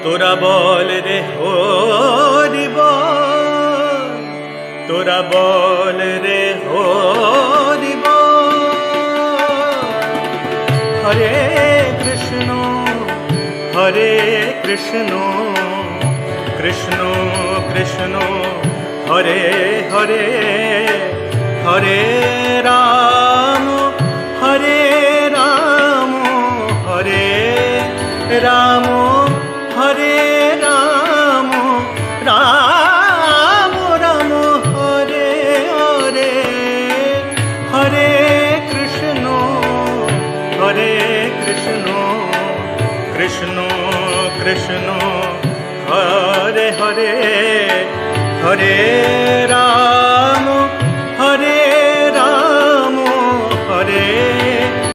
তোরা বল রে হরি বল, তোরা বল রে হরি বল। হরে কৃষ্ণ কৃষ্ণ কৃষ্ণ হরে হরে, হরে রাম হরে রাম হরে রাম, হরে রাম রাম রাম হরে হরে। হরে কৃষ্ণ কৃষ্ণ কৃষ্ণ হরে হরে, হরে রাম